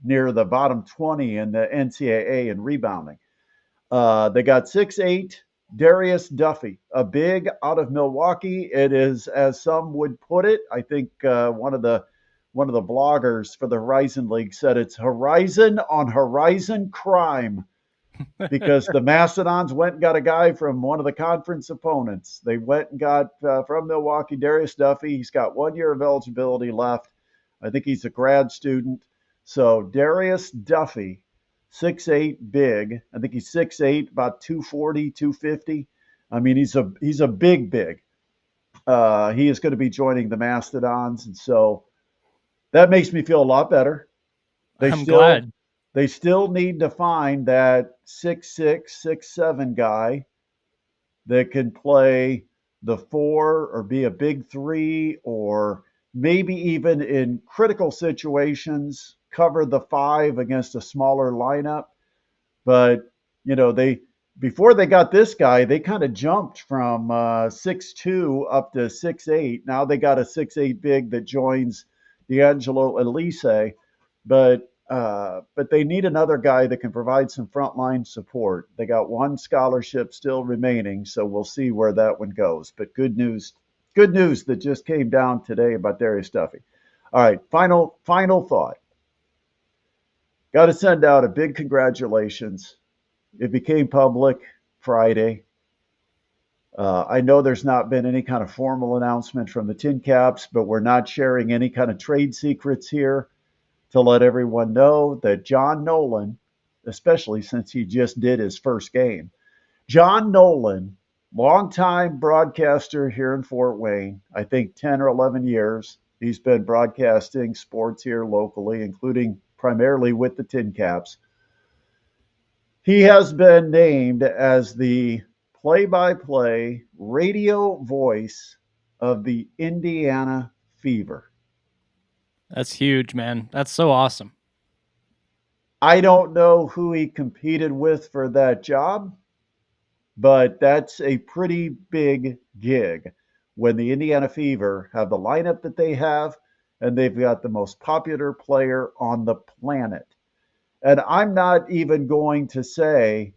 near the bottom 20 in the NCAA in rebounding. They got 6'8" Darius Duffy, a big out of Milwaukee. It is, as some would put it, I think one of the bloggers for the Horizon League said it's Horizon on Horizon crime because the Mastodons went and got a guy from one of the conference opponents. They went and got from Milwaukee Darius Duffy. He's got 1 year of eligibility left. I think he's a grad student. So Darius Duffy, 6'8", big. I think he's 6'8", about 240, 250. I mean, he's a big. He is going to be joining the Mastodons, and so that makes me feel a lot better. They I'm still glad. they still need to find that 6'6", 6'7" guy that can play the four or be a big three or maybe even in critical situations cover the five against a smaller lineup. But they before they got this guy, they kind of jumped from 6'2" up to 6'8". Now they got a 6'8" big that joins D'Angelo Elise, but they need another guy that can provide some frontline support. They got one scholarship still remaining, so we'll see where that one goes. But good news that just came down today about Darius Duffy. All right, final thought. Got to send out a big congratulations. It became public Friday. I know there's not been any kind of formal announcement from the TinCaps, but we're not sharing any kind of trade secrets here to let everyone know that John Nolan, especially since he just did his first game, John Nolan, longtime broadcaster here in Fort Wayne, I think 10 or 11 years, he's been broadcasting sports here locally, including primarily with the TinCaps. He has been named as the play-by-play radio voice of the Indiana Fever. That's huge, man. That's so awesome. I don't know who he competed with for that job, but that's a pretty big gig when the Indiana Fever have the lineup that they have, and they've got the most popular player on the planet. And I'm not even going to say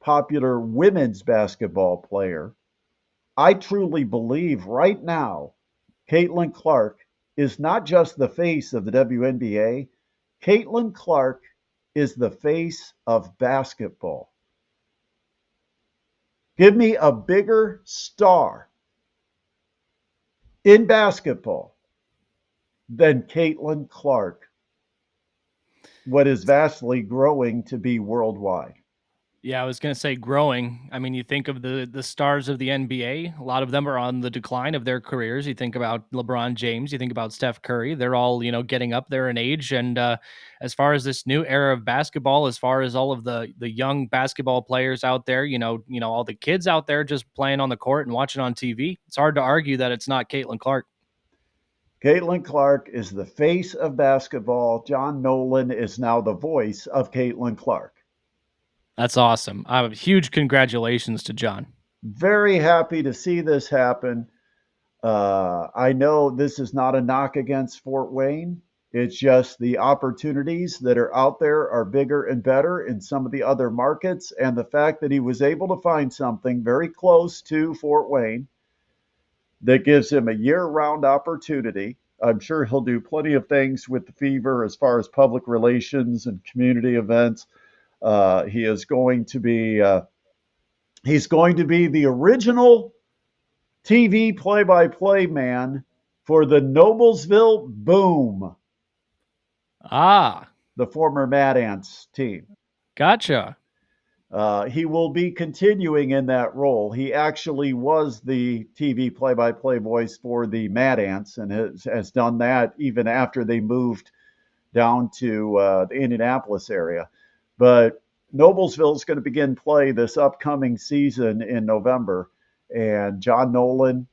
popular women's basketball player. I truly believe right now, Caitlin Clark is not just the face of the WNBA. Caitlin Clark is the face of basketball. Give me a bigger star in basketball than Caitlin Clark, what is vastly growing to be worldwide. Yeah, I was gonna say growing. I mean, you think of the stars of the NBA. A lot of them are on the decline of their careers. You think about LeBron James. You think about Steph Curry. They're all getting up there in age. And as far as this new era of basketball, as far as all of the young basketball players out there, all the kids out there just playing on the court and watching on TV, it's hard to argue that it's not Caitlin Clark. Caitlin Clark is the face of basketball. John Nolan is now the voice of Caitlin Clark. That's awesome. Huge congratulations to John. Very happy to see this happen. I know this is not a knock against Fort Wayne. It's just the opportunities that are out there are bigger and better in some of the other markets. And the fact that he was able to find something very close to Fort Wayne that gives him a year-round opportunity. I'm sure he'll do plenty of things with the Fever as far as public relations and community events. He is going to be he's going to be the original TV play-by-play man for the Noblesville Boom, Ah, the former Mad Ants team. gotcha. He will be continuing in that role. He actually was the TV play-by-play voice for the Mad Ants and has done that even after they moved down to the Indianapolis area. But Noblesville is going to begin play this upcoming season in November, and John Nolan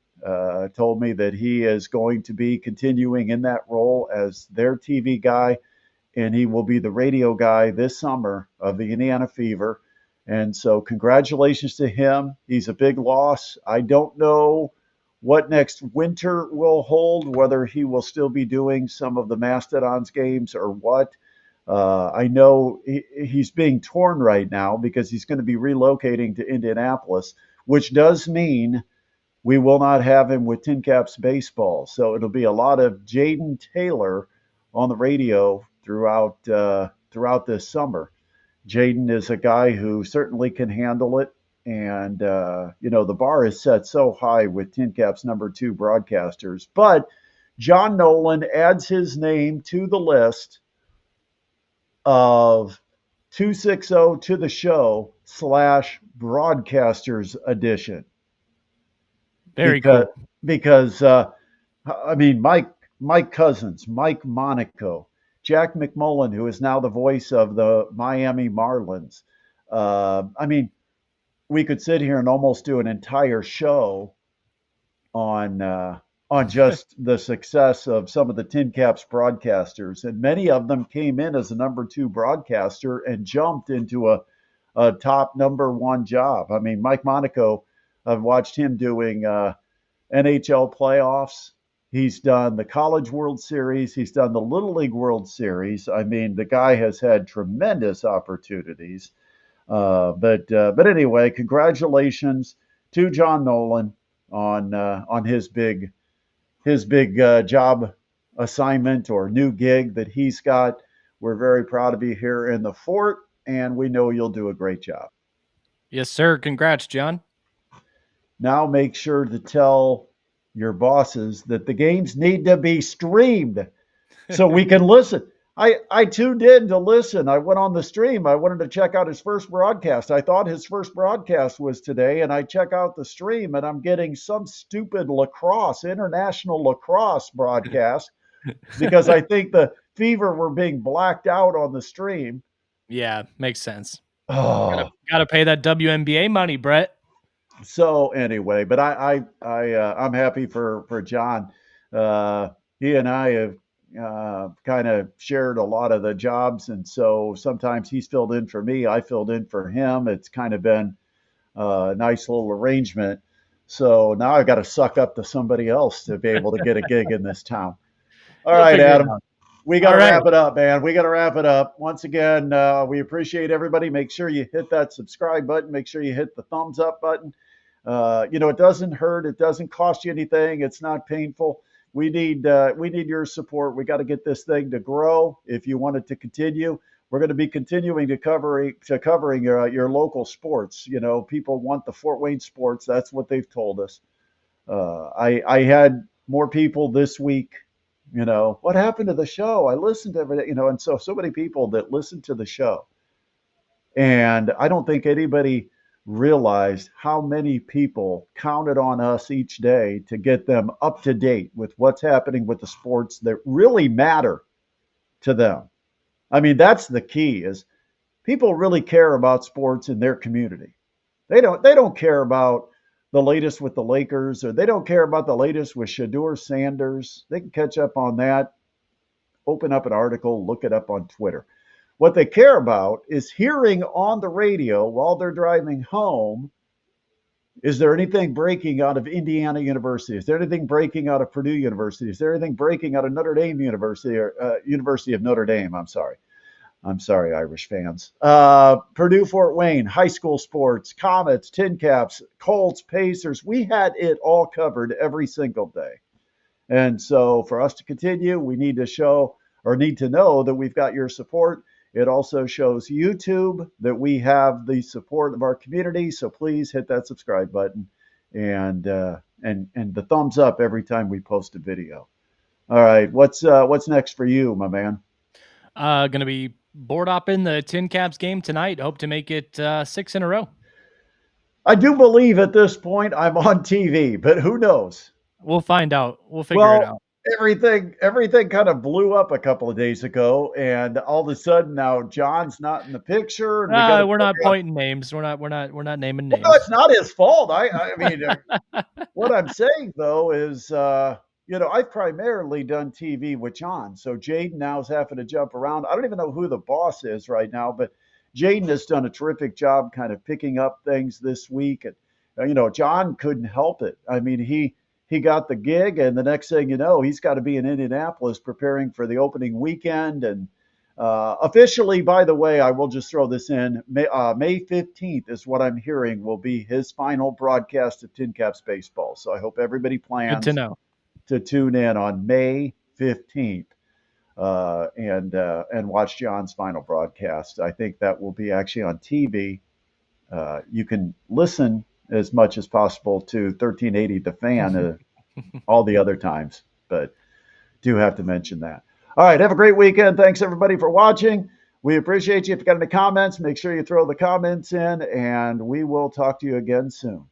told me that he is going to be continuing in that role as their TV guy, and he will be the radio guy this summer of the Indiana Fever. And so, congratulations to him. He's a big loss. I don't know what next winter will hold, whether he will still be doing some of the Mastodons games or what. I know he's being torn right now because he's going to be relocating to Indianapolis, which does mean we will not have him with TinCaps baseball. So it'll be a lot of Jaden Taylor on the radio throughout this summer. Jaden is a guy who certainly can handle it. And, the bar is set so high with TinCaps #2 broadcasters. But John Nolan adds his name to the list of 260 to the show / broadcasters edition. Very because cool. because Mike Cousins, Mike Monaco, Jack McMullen, who is now the voice of the Miami Marlins. I mean, we could sit here and almost do an entire show on just the success of some of the TinCaps broadcasters, and many of them came in as a #2 broadcaster and jumped into a top #1 job. I mean, Mike Monaco, I've watched him doing NHL playoffs. He's done the College World Series. He's done the Little League World Series. I mean, the guy has had tremendous opportunities. But anyway, congratulations to John Nolan on his big job assignment or new gig that he's got. We're very proud of you here in the fort, and we know you'll do a great job. Yes, sir. Congrats, John. Now make sure to tell your bosses that the games need to be streamed so we can listen. I tuned in to listen. I went on the stream. I wanted to check out his first broadcast. I thought his first broadcast was today, and I check out the stream, and I'm getting some stupid international lacrosse broadcast because I think the Fever were being blacked out on the stream. Yeah, makes sense. Oh, Gotta pay that WNBA money, Brett. so anyway, but I'm happy for John. He and I have kind of shared a lot of the jobs, and so sometimes he's filled in for me, I filled in for him. It's kind of been a nice little arrangement. So now I've got to suck up to somebody else to be able to get a gig in this town. All right, Adam. We got to wrap it up, man. We got to wrap it up. Once again, we appreciate everybody. Make sure you hit that subscribe button. Make sure you hit the thumbs up button. It doesn't hurt. It doesn't cost you anything. It's not painful. We need your support. We got to get this thing to grow. If you want it to continue, we're going to be continuing to covering your local sports. People want the Fort Wayne sports. That's what they've told us. I had more people this week. What happened to the show? I listened to everything. And so many people that listened to the show, and I don't think anybody realized how many people counted on us each day to get them up to date with what's happening with the sports that really matter to them. I mean, that's the key, is people really care about sports in their community. They don't care about the latest with the Lakers, or they don't care about the latest with Shedeur Sanders. They can catch up on that, open up an article, look it up on Twitter. What they care about is hearing on the radio while they're driving home, is there anything breaking out of Indiana University? Is there anything breaking out of Purdue University? Is there anything breaking out of Notre Dame University, or University of Notre Dame? I'm sorry, Irish fans. Purdue, Fort Wayne, high school sports, Komets, TinCaps, Colts, Pacers. We had it all covered every single day. And so for us to continue, we need to know that we've got your support. It also shows YouTube that we have the support of our community. So please hit that subscribe button and the thumbs up every time we post a video. All right, what's next for you, my man? Gonna be board hopping the TinCaps game tonight. Hope to make it 6 in a row. I do believe at this point I'm on TV, but who knows? We'll find out. We'll figure it out. everything kind of blew up a couple of days ago, and all of a sudden now John's not in the picture, and we got to We're not figure out. pointing names. We're not naming Well, no, it's names. not his fault. I mean, what I'm saying though is, I've primarily done TV with John, so Jaden now is having to jump around. I don't even know who the boss is right now, but Jaden has done a terrific job kind of picking up things this week, and John couldn't help it. I mean, he got the gig, and the next thing you know, he's got to be in Indianapolis preparing for the opening weekend. And officially, by the way, I will just throw this in. May 15th is what I'm hearing will be his final broadcast of TinCaps baseball. So I hope everybody Good to plans know. to tune in on May 15th and watch John's final broadcast. I think that will be actually on TV. You can listen as much as possible to 1380 The Fan all the other times, but do have to mention that. All right, have a great weekend. Thanks everybody for watching. We appreciate you. If you got any comments, make sure you throw the comments in, and we will talk to you again soon.